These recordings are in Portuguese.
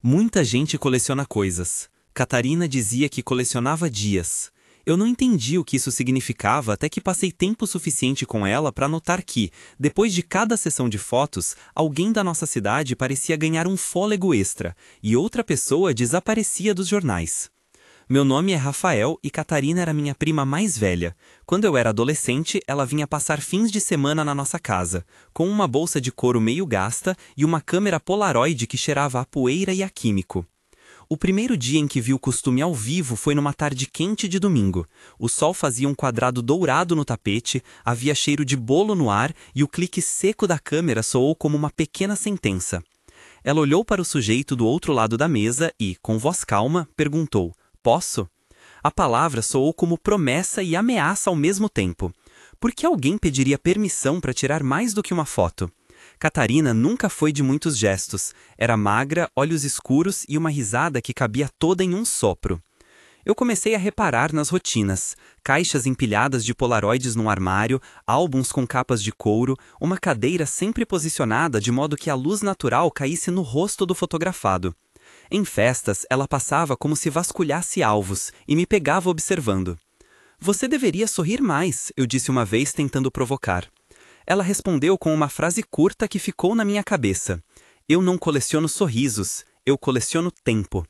Muita gente coleciona coisas. Catarina dizia que colecionava dias. Eu não entendi o que isso significava até que passei tempo suficiente com ela para notar que, depois de cada sessão de fotos, alguém da nossa cidade parecia ganhar um fôlego extra, e outra pessoa desaparecia dos jornais. Meu nome é Rafael e Catarina era minha prima mais velha. Quando eu era adolescente, ela vinha passar fins de semana na nossa casa, com uma bolsa de couro meio gasta e uma câmera Polaroid que cheirava a poeira e a químico. O primeiro dia em que vi o costume ao vivo foi numa tarde quente de domingo. O sol fazia um quadrado dourado no tapete, havia cheiro de bolo no ar e o clique seco da câmera soou como uma pequena sentença. Ela olhou para o sujeito do outro lado da mesa e, com voz calma, perguntou: "Posso?" A palavra soou como promessa e ameaça ao mesmo tempo. Por que alguém pediria permissão para tirar mais do que uma foto? Catarina nunca foi de muitos gestos. Era magra, olhos escuros e uma risada que cabia toda em um sopro. Eu comecei a reparar nas rotinas. Caixas empilhadas de polaroides num armário, álbuns com capas de couro, uma cadeira sempre posicionada de modo que a luz natural caísse no rosto do fotografado. Em festas, ela passava como se vasculhasse alvos e me pegava observando. "Você deveria sorrir mais", eu disse uma vez tentando provocar. Ela respondeu com uma frase curta que ficou na minha cabeça: "Eu não coleciono sorrisos, eu coleciono tempo."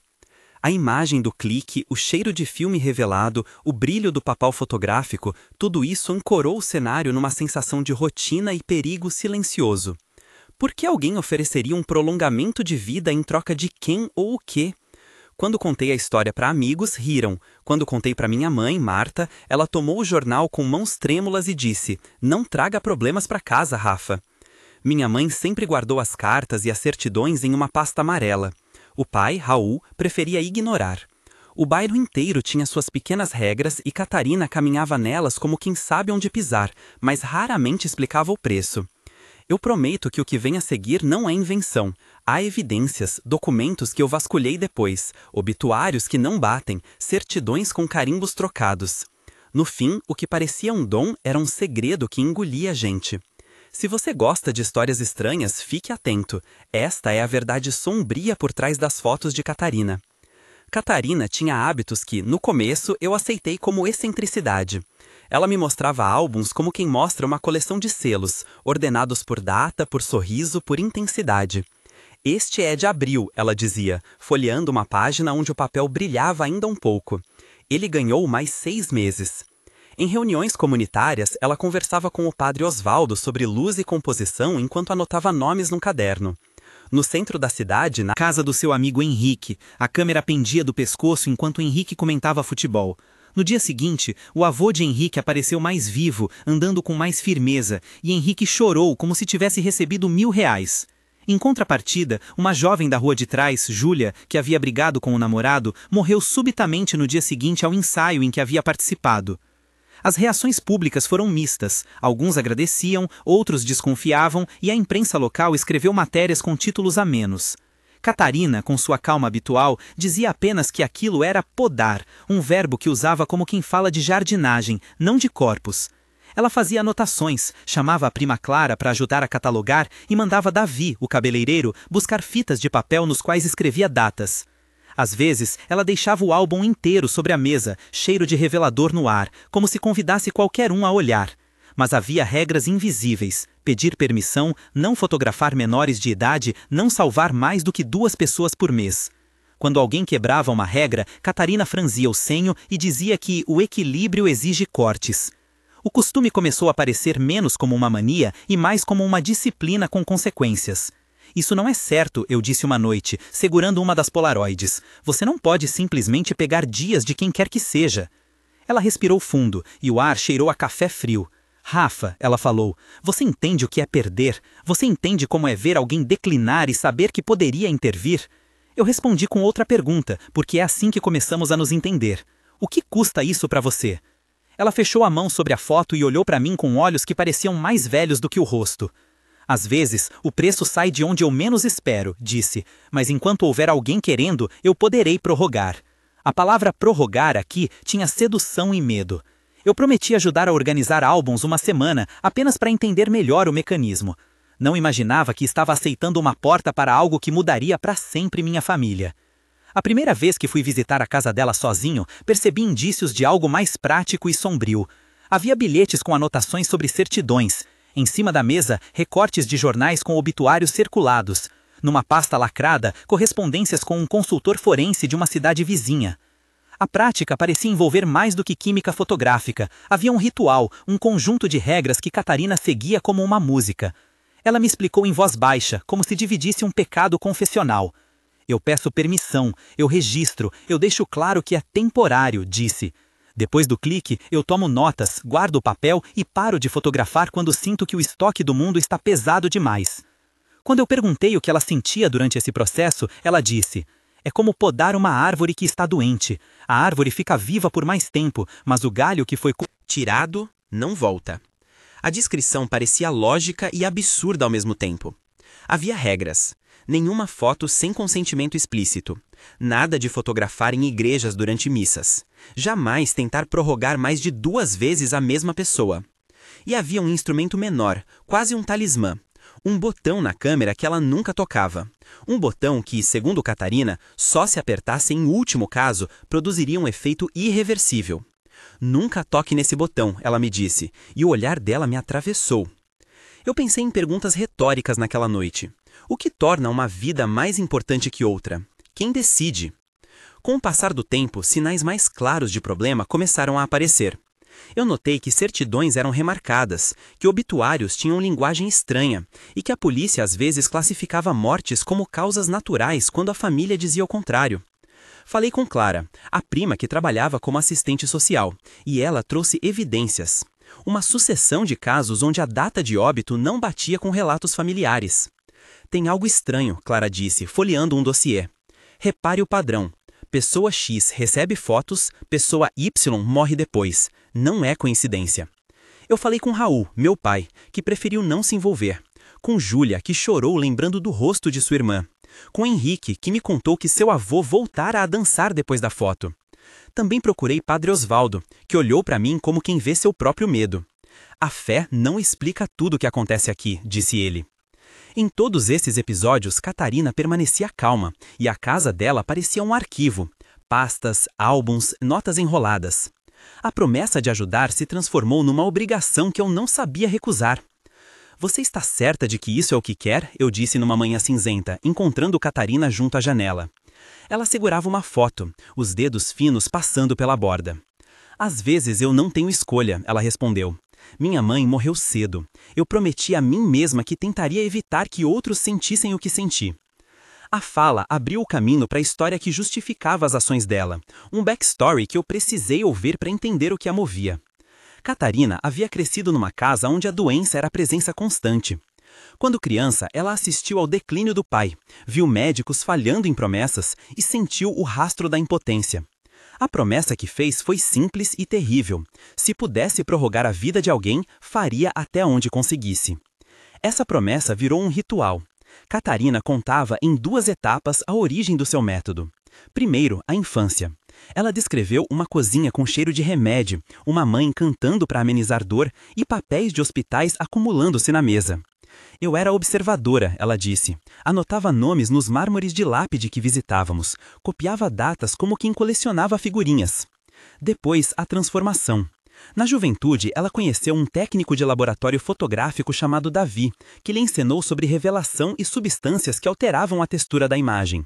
A imagem do clique, o cheiro de filme revelado, o brilho do papel fotográfico, tudo isso ancorou o cenário numa sensação de rotina e perigo silencioso. Por que alguém ofereceria um prolongamento de vida em troca de quem ou o quê? Quando contei a história para amigos, riram. Quando contei para minha mãe, Marta, ela tomou o jornal com mãos trêmulas e disse: "Não traga problemas para casa, Rafa." Minha mãe sempre guardou as cartas e as certidões em uma pasta amarela. O pai, Raul, preferia ignorar. O bairro inteiro tinha suas pequenas regras e Catarina caminhava nelas como quem sabe onde pisar, mas raramente explicava o preço. Eu prometo que o que vem a seguir não é invenção. Há evidências, documentos que eu vasculhei depois, obituários que não batem, certidões com carimbos trocados. No fim, o que parecia um dom era um segredo que engolia a gente. Se você gosta de histórias estranhas, fique atento. Esta é a verdade sombria por trás das fotos de Catarina. Catarina tinha hábitos que, no começo, eu aceitei como excentricidade. Ela me mostrava álbuns como quem mostra uma coleção de selos, ordenados por data, por sorriso, por intensidade. "Este é de abril", ela dizia, folheando uma página onde o papel brilhava ainda um pouco. "Ele ganhou mais 6 meses." Em reuniões comunitárias, ela conversava com o padre Osvaldo sobre luz e composição enquanto anotava nomes num caderno. No centro da cidade, na casa do seu amigo Henrique, a câmera pendia do pescoço enquanto Henrique comentava futebol. No dia seguinte, o avô de Henrique apareceu mais vivo, andando com mais firmeza, e Henrique chorou como se tivesse recebido R$ 1.000. Em contrapartida, uma jovem da rua de trás, Júlia, que havia brigado com o namorado, morreu subitamente no dia seguinte ao ensaio em que havia participado. As reações públicas foram mistas. Alguns agradeciam, outros desconfiavam e a imprensa local escreveu matérias com títulos amenos. Catarina, com sua calma habitual, dizia apenas que aquilo era podar, um verbo que usava como quem fala de jardinagem, não de corpos. Ela fazia anotações, chamava a prima Clara para ajudar a catalogar e mandava Davi, o cabeleireiro, buscar fitas de papel nos quais escrevia datas. Às vezes, ela deixava o álbum inteiro sobre a mesa, cheiro de revelador no ar, como se convidasse qualquer um a olhar. Mas havia regras invisíveis: pedir permissão, não fotografar menores de idade, não salvar mais do que 2 pessoas por mês. Quando alguém quebrava uma regra, Catarina franzia o senho e dizia que o equilíbrio exige cortes. O costume começou a parecer menos como uma mania e mais como uma disciplina com consequências. "Isso não é certo", eu disse uma noite, segurando uma das polaroides. "Você não pode simplesmente pegar dias de quem quer que seja." Ela respirou fundo e o ar cheirou a café frio. "Rafa", ela falou, "você entende o que é perder? Você entende como é ver alguém declinar e saber que poderia intervir?" Eu respondi com outra pergunta, porque é assim que começamos a nos entender. "O que custa isso para você?" Ela fechou a mão sobre a foto e olhou para mim com olhos que pareciam mais velhos do que o rosto. "Às vezes, o preço sai de onde eu menos espero", disse, "mas enquanto houver alguém querendo, eu poderei prorrogar." A palavra prorrogar aqui tinha sedução e medo. Eu prometi ajudar a organizar álbuns uma semana, apenas para entender melhor o mecanismo. Não imaginava que estava aceitando uma porta para algo que mudaria para sempre minha família. A primeira vez que fui visitar a casa dela sozinho, percebi indícios de algo mais prático e sombrio. Havia bilhetes com anotações sobre certidões. Em cima da mesa, recortes de jornais com obituários circulados. Numa pasta lacrada, correspondências com um consultor forense de uma cidade vizinha. A prática parecia envolver mais do que química fotográfica. Havia um ritual, um conjunto de regras que Catarina seguia como uma música. Ela me explicou em voz baixa, como se dividisse um pecado confessional. Eu peço permissão, eu registro, eu deixo claro que é temporário, disse. Depois do clique, eu tomo notas, guardo o papel e paro de fotografar quando sinto que o estoque do mundo está pesado demais. Quando eu perguntei o que ela sentia durante esse processo, ela disse: é como podar uma árvore que está doente. A árvore fica viva por mais tempo, mas o galho que foi tirado não volta. A descrição parecia lógica e absurda ao mesmo tempo. Havia regras. Nenhuma foto sem consentimento explícito. Nada de fotografar em igrejas durante missas. Jamais tentar prorrogar mais de 2 vezes a mesma pessoa. E havia um instrumento menor, quase um talismã. Um botão na câmera que ela nunca tocava. Um botão que, segundo Catarina, só se apertasse em último caso, produziria um efeito irreversível. Nunca toque nesse botão, ela me disse, e o olhar dela me atravessou. Eu pensei em perguntas retóricas naquela noite. O que torna uma vida mais importante que outra? Quem decide? Com o passar do tempo, sinais mais claros de problema começaram a aparecer. Eu notei que certidões eram remarcadas, que obituários tinham linguagem estranha e que a polícia às vezes classificava mortes como causas naturais quando a família dizia o contrário. Falei com Clara, a prima que trabalhava como assistente social, e ela trouxe evidências. Uma sucessão de casos onde a data de óbito não batia com relatos familiares. Tem algo estranho, Clara disse, folheando um dossiê. Repare o padrão. Pessoa X recebe fotos, pessoa Y morre depois. Não é coincidência. Eu falei com Raul, meu pai, que preferiu não se envolver. Com Júlia, que chorou lembrando do rosto de sua irmã. Com Henrique, que me contou que seu avô voltara a dançar depois da foto. Também procurei Padre Osvaldo, que olhou para mim como quem vê seu próprio medo. A fé não explica tudo o que acontece aqui, disse ele. Em todos esses episódios, Catarina permanecia calma, e a casa dela parecia um arquivo. Pastas, álbuns, notas enroladas. A promessa de ajudar se transformou numa obrigação que eu não sabia recusar. Você está certa de que isso é o que quer? Eu disse numa manhã cinzenta, encontrando Catarina junto à janela. Ela segurava uma foto, os dedos finos passando pela borda. Às vezes eu não tenho escolha, ela respondeu. Minha mãe morreu cedo. Eu prometi a mim mesma que tentaria evitar que outros sentissem o que senti. A fala abriu o caminho para a história que justificava as ações dela, um backstory que eu precisei ouvir para entender o que a movia. Catarina havia crescido numa casa onde a doença era presença constante. Quando criança, ela assistiu ao declínio do pai, viu médicos falhando em promessas e sentiu o rastro da impotência. A promessa que fez foi simples e terrível. Se pudesse prorrogar a vida de alguém, faria até onde conseguisse. Essa promessa virou um ritual. Catarina contava em 2 etapas a origem do seu método. Primeiro, a infância. Ela descreveu uma cozinha com cheiro de remédio, uma mãe cantando para amenizar dor e papéis de hospitais acumulando-se na mesa. Eu era observadora, ela disse. Anotava nomes nos mármores de lápide que visitávamos. Copiava datas como quem colecionava figurinhas. Depois, a transformação. Na juventude, ela conheceu um técnico de laboratório fotográfico chamado Davi, que lhe ensinou sobre revelação e substâncias que alteravam a textura da imagem.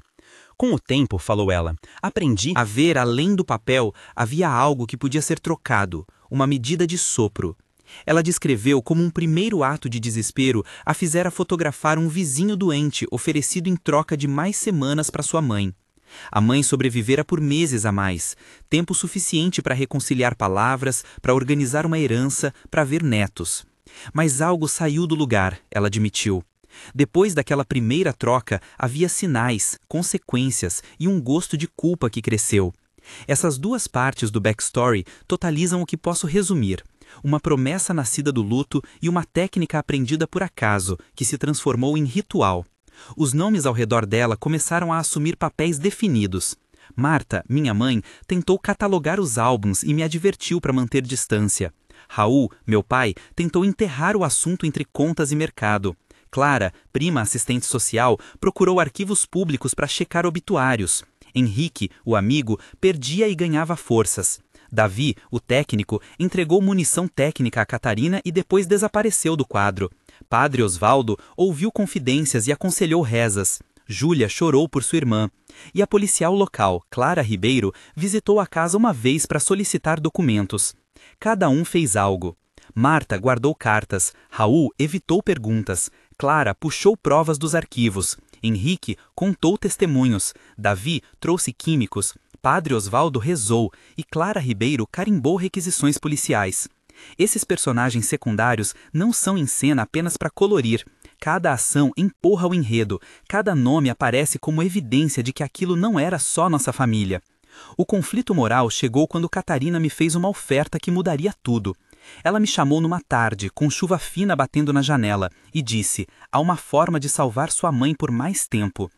Com o tempo, falou ela, aprendi a ver além do papel havia algo que podia ser trocado, uma medida de sopro. Ela descreveu como um primeiro ato de desespero a fizera fotografar um vizinho doente oferecido em troca de mais semanas para sua mãe. A mãe sobrevivera por meses a mais, tempo suficiente para reconciliar palavras, para organizar uma herança, para ver netos. Mas algo saiu do lugar, ela admitiu. Depois daquela primeira troca, havia sinais, consequências e um gosto de culpa que cresceu. Essas 2 partes do backstory totalizam o que posso resumir. Uma promessa nascida do luto e uma técnica aprendida por acaso, que se transformou em ritual. Os nomes ao redor dela começaram a assumir papéis definidos. Marta, minha mãe, tentou catalogar os álbuns e me advertiu para manter distância. Raul, meu pai, tentou enterrar o assunto entre contas e mercado. Clara, prima assistente social, procurou arquivos públicos para checar obituários. Henrique, o amigo, perdia e ganhava forças. Davi, o técnico, entregou munição técnica a Catarina e depois desapareceu do quadro. Padre Osvaldo ouviu confidências e aconselhou rezas. Júlia chorou por sua irmã. E a policial local, Clara Ribeiro, visitou a casa uma vez para solicitar documentos. Cada um fez algo. Marta guardou cartas, Raul evitou perguntas, Clara puxou provas dos arquivos, Henrique contou testemunhos, Davi trouxe químicos, Padre Osvaldo rezou e Clara Ribeiro carimbou requisições policiais. Esses personagens secundários não são em cena apenas para colorir. Cada ação empurra o enredo, cada nome aparece como evidência de que aquilo não era só nossa família. O conflito moral chegou quando Catarina me fez uma oferta que mudaria tudo. Ela me chamou numa tarde, com chuva fina batendo na janela, e disse: há uma forma de salvar sua mãe por mais tempo.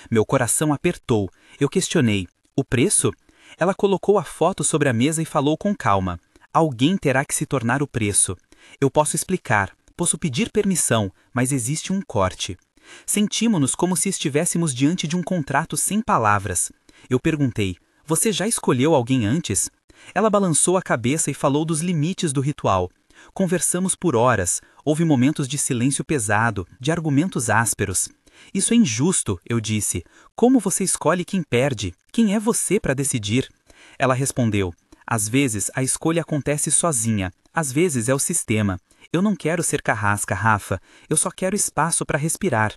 Meu coração apertou. Eu questionei: o preço? Ela colocou a foto sobre a mesa e falou com calma: alguém terá que se tornar o preço. Eu posso explicar, posso pedir permissão, mas existe um corte. Sentimos-nos como se estivéssemos diante de um contrato sem palavras. Eu perguntei: você já escolheu alguém antes? Ela balançou a cabeça e falou dos limites do ritual. Conversamos por horas, houve momentos de silêncio pesado, de argumentos ásperos. Isso é injusto, eu disse. Como você escolhe quem perde? Quem é você para decidir? Ela respondeu: às vezes a escolha acontece sozinha, às vezes é o sistema. Eu não quero ser carrasca, Rafa, eu só quero espaço para respirar.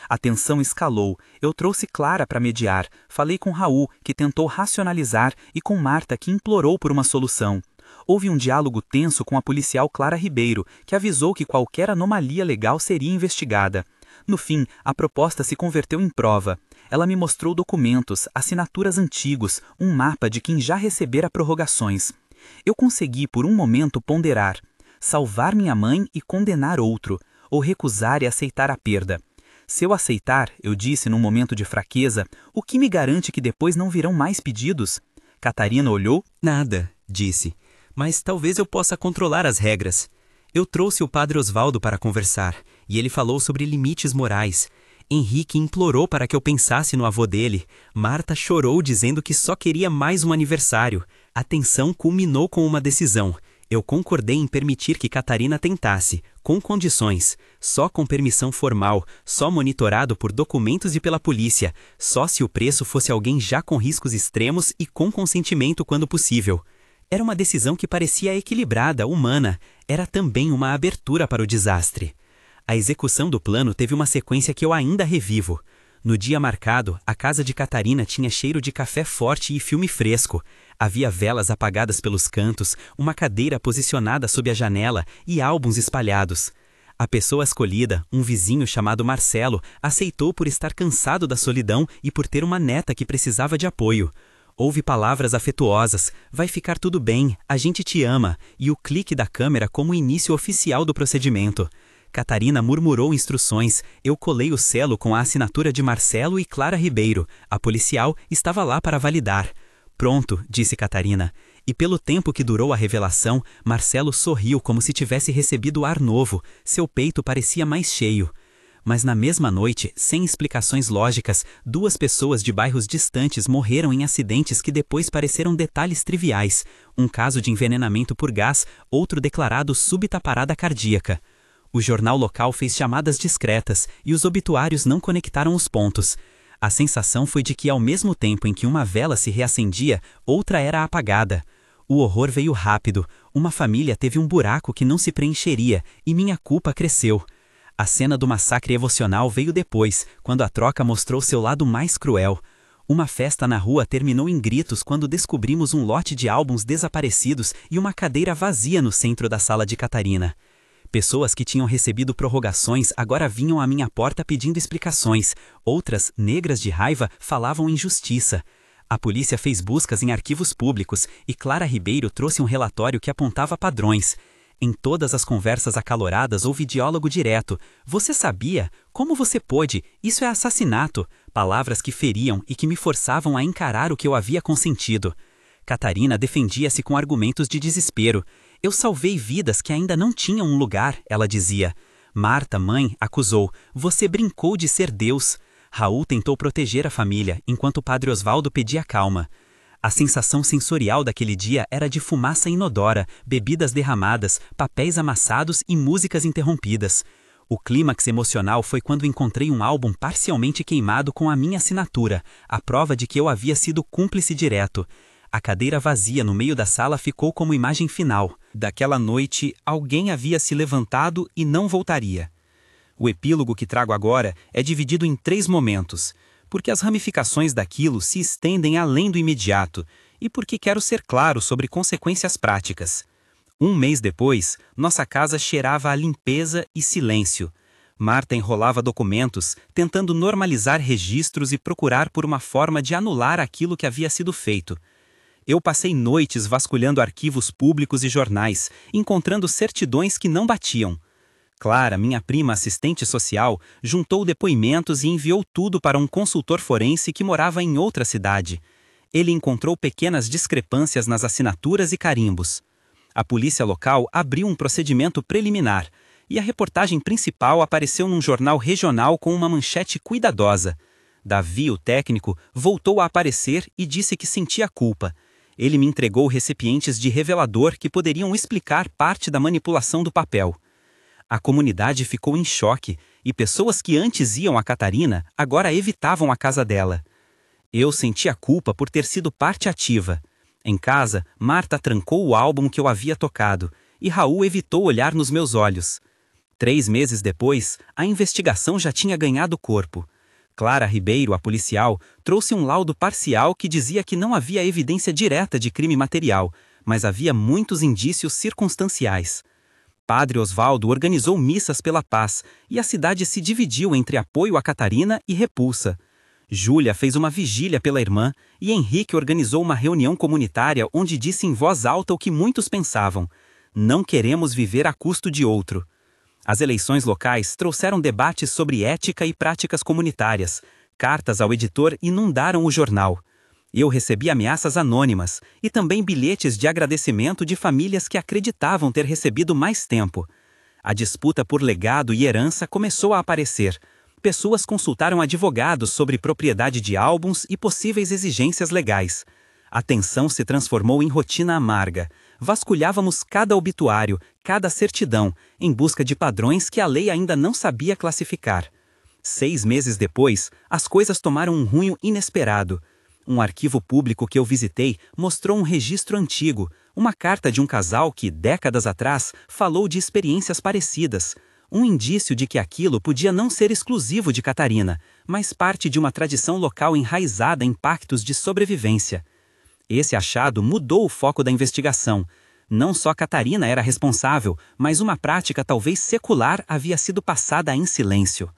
A tensão escalou, eu trouxe Clara para mediar, falei com Raul, que tentou racionalizar, e com Marta, que implorou por uma solução. Houve um diálogo tenso com a policial Clara Ribeiro, que avisou que qualquer anomalia legal seria investigada. No fim, a proposta se converteu em prova. Ela me mostrou documentos, assinaturas antigos, um mapa de quem já recebera prorrogações. Eu consegui, por um momento, ponderar: salvar minha mãe e condenar outro, ou recusar e aceitar a perda. Se eu aceitar, eu disse num momento de fraqueza, o que me garante que depois não virão mais pedidos? Catarina olhou. Nada, disse. Mas talvez eu possa controlar as regras. Eu trouxe o Padre Osvaldo para conversar, e ele falou sobre limites morais. Henrique implorou para que eu pensasse no avô dele. Marta chorou dizendo que só queria mais um aniversário. A tensão culminou com uma decisão. Eu concordei em permitir que Catarina tentasse, com condições, só com permissão formal, só monitorado por documentos e pela polícia, só se o preço fosse alguém já com riscos extremos e com consentimento quando possível. Era uma decisão que parecia equilibrada, humana, era também uma abertura para o desastre. A execução do plano teve uma sequência que eu ainda revivo. No dia marcado, a casa de Catarina tinha cheiro de café forte e filme fresco. Havia velas apagadas pelos cantos, uma cadeira posicionada sob a janela e álbuns espalhados. A pessoa escolhida, um vizinho chamado Marcelo, aceitou por estar cansado da solidão e por ter uma neta que precisava de apoio. Houve palavras afetuosas: vai ficar tudo bem, a gente te ama, e o clique da câmera como início oficial do procedimento. Catarina murmurou instruções, eu colei o selo com a assinatura de Marcelo e Clara Ribeiro. A policial estava lá para validar. Pronto, disse Catarina. E pelo tempo que durou a revelação, Marcelo sorriu como se tivesse recebido ar novo. Seu peito parecia mais cheio. Mas na mesma noite, sem explicações lógicas, 2 pessoas de bairros distantes morreram em acidentes que depois pareceram detalhes triviais. Um caso de envenenamento por gás, outro declarado súbita parada cardíaca. O jornal local fez chamadas discretas e os obituários não conectaram os pontos. A sensação foi de que, ao mesmo tempo em que uma vela se reacendia, outra era apagada. O horror veio rápido. Uma família teve um buraco que não se preencheria e minha culpa cresceu. A cena do massacre emocional veio depois, quando a troca mostrou seu lado mais cruel. Uma festa na rua terminou em gritos quando descobrimos um lote de álbuns desaparecidos e uma cadeira vazia no centro da sala de Catarina. Pessoas que tinham recebido prorrogações agora vinham à minha porta pedindo explicações. Outras, negras de raiva, falavam em justiça. A polícia fez buscas em arquivos públicos e Clara Ribeiro trouxe um relatório que apontava padrões. Em todas as conversas acaloradas houve diálogo direto. Você sabia? Como você pôde? Isso é assassinato. Palavras que feriam e que me forçavam a encarar o que eu havia consentido. Catarina defendia-se com argumentos de desespero. Eu salvei vidas que ainda não tinham um lugar, ela dizia. Marta, mãe, acusou: "Você brincou de ser Deus." Raul tentou proteger a família, enquanto o padre Osvaldo pedia calma. A sensação sensorial daquele dia era de fumaça inodora, bebidas derramadas, papéis amassados e músicas interrompidas. O clímax emocional foi quando encontrei um álbum parcialmente queimado com a minha assinatura, a prova de que eu havia sido cúmplice direto. A cadeira vazia no meio da sala ficou como imagem final. Daquela noite, alguém havia se levantado e não voltaria. O epílogo que trago agora é dividido em 3 momentos, porque as ramificações daquilo se estendem além do imediato e porque quero ser claro sobre consequências práticas. 1 mês depois, nossa casa cheirava a limpeza e silêncio. Marta enrolava documentos, tentando normalizar registros e procurar por uma forma de anular aquilo que havia sido feito. Eu passei noites vasculhando arquivos públicos e jornais, encontrando certidões que não batiam. Clara, minha prima assistente social, juntou depoimentos e enviou tudo para um consultor forense que morava em outra cidade. Ele encontrou pequenas discrepâncias nas assinaturas e carimbos. A polícia local abriu um procedimento preliminar, e a reportagem principal apareceu num jornal regional com uma manchete cuidadosa. Davi, o técnico, voltou a aparecer e disse que sentia culpa. Ele me entregou recipientes de revelador que poderiam explicar parte da manipulação do papel. A comunidade ficou em choque, e pessoas que antes iam a Catarina agora evitavam a casa dela. Eu sentia culpa por ter sido parte ativa. Em casa, Marta trancou o álbum que eu havia tocado, e Raul evitou olhar nos meus olhos. 3 meses depois, a investigação já tinha ganhado corpo. Clara Ribeiro, a policial, trouxe um laudo parcial que dizia que não havia evidência direta de crime material, mas havia muitos indícios circunstanciais. Padre Osvaldo organizou missas pela paz, e a cidade se dividiu entre apoio a Catarina e repulsa. Júlia fez uma vigília pela irmã, e Henrique organizou uma reunião comunitária onde disse em voz alta o que muitos pensavam: "Não queremos viver a custo de outro." As eleições locais trouxeram debates sobre ética e práticas comunitárias. Cartas ao editor inundaram o jornal. Eu recebi ameaças anônimas e também bilhetes de agradecimento de famílias que acreditavam ter recebido mais tempo. A disputa por legado e herança começou a aparecer. Pessoas consultaram advogados sobre propriedade de álbuns e possíveis exigências legais. A tensão se transformou em rotina amarga. Vasculhávamos cada obituário, cada certidão, em busca de padrões que a lei ainda não sabia classificar. 6 meses depois, as coisas tomaram um rumo inesperado. Um arquivo público que eu visitei mostrou um registro antigo, uma carta de um casal que, décadas atrás, falou de experiências parecidas. Um indício de que aquilo podia não ser exclusivo de Catarina, mas parte de uma tradição local enraizada em pactos de sobrevivência. Esse achado mudou o foco da investigação. Não só Catarina era responsável, mas uma prática talvez secular havia sido passada em silêncio.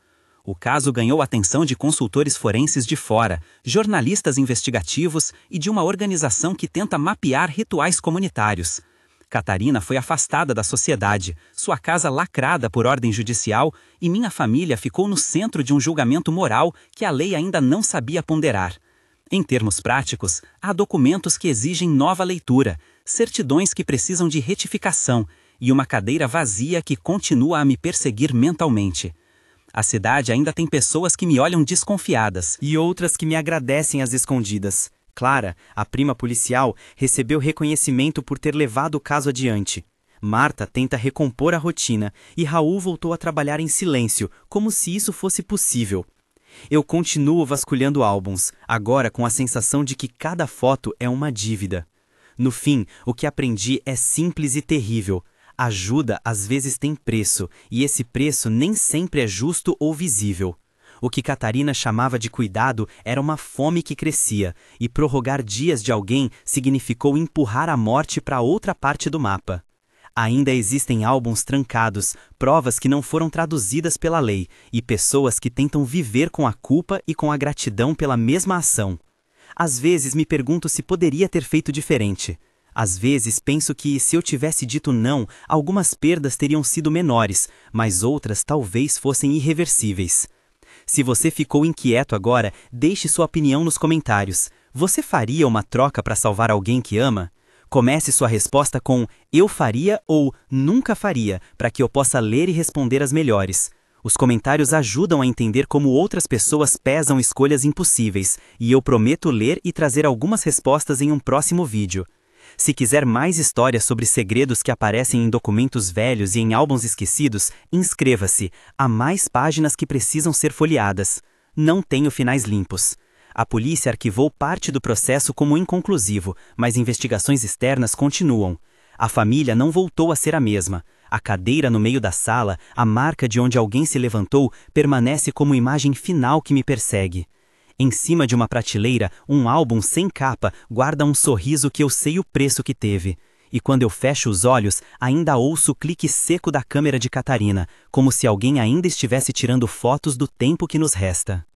O caso ganhou a atenção de consultores forenses de fora, jornalistas investigativos e de uma organização que tenta mapear rituais comunitários. Catarina foi afastada da sociedade, sua casa lacrada por ordem judicial, e minha família ficou no centro de um julgamento moral que a lei ainda não sabia ponderar. Em termos práticos, há documentos que exigem nova leitura, certidões que precisam de retificação e uma cadeira vazia que continua a me perseguir mentalmente. A cidade ainda tem pessoas que me olham desconfiadas e outras que me agradecem às escondidas. Clara, a prima policial, recebeu reconhecimento por ter levado o caso adiante. Marta tenta recompor a rotina e Raul voltou a trabalhar em silêncio, como se isso fosse possível. Eu continuo vasculhando álbuns, agora com a sensação de que cada foto é uma dívida. No fim, o que aprendi é simples e terrível. Ajuda às vezes tem preço, e esse preço nem sempre é justo ou visível. O que Catarina chamava de cuidado era uma fome que crescia, e prorrogar dias de alguém significou empurrar a morte para outra parte do mapa. Ainda existem álbuns trancados, provas que não foram traduzidas pela lei, e pessoas que tentam viver com a culpa e com a gratidão pela mesma ação. Às vezes me pergunto se poderia ter feito diferente. Às vezes penso que, se eu tivesse dito não, algumas perdas teriam sido menores, mas outras talvez fossem irreversíveis. Se você ficou inquieto agora, deixe sua opinião nos comentários. Você faria uma troca para salvar alguém que ama? Comece sua resposta com "eu faria" ou "nunca faria", para que eu possa ler e responder as melhores. Os comentários ajudam a entender como outras pessoas pesam escolhas impossíveis, e eu prometo ler e trazer algumas respostas em um próximo vídeo. Se quiser mais histórias sobre segredos que aparecem em documentos velhos e em álbuns esquecidos, inscreva-se. Há mais páginas que precisam ser folheadas. Não tenho finais limpos. A polícia arquivou parte do processo como inconclusivo, mas investigações externas continuam. A família não voltou a ser a mesma. A cadeira no meio da sala, a marca de onde alguém se levantou, permanece como imagem final que me persegue. Em cima de uma prateleira, um álbum sem capa guarda um sorriso que eu sei o preço que teve. E quando eu fecho os olhos, ainda ouço o clique seco da câmera de Catarina, como se alguém ainda estivesse tirando fotos do tempo que nos resta.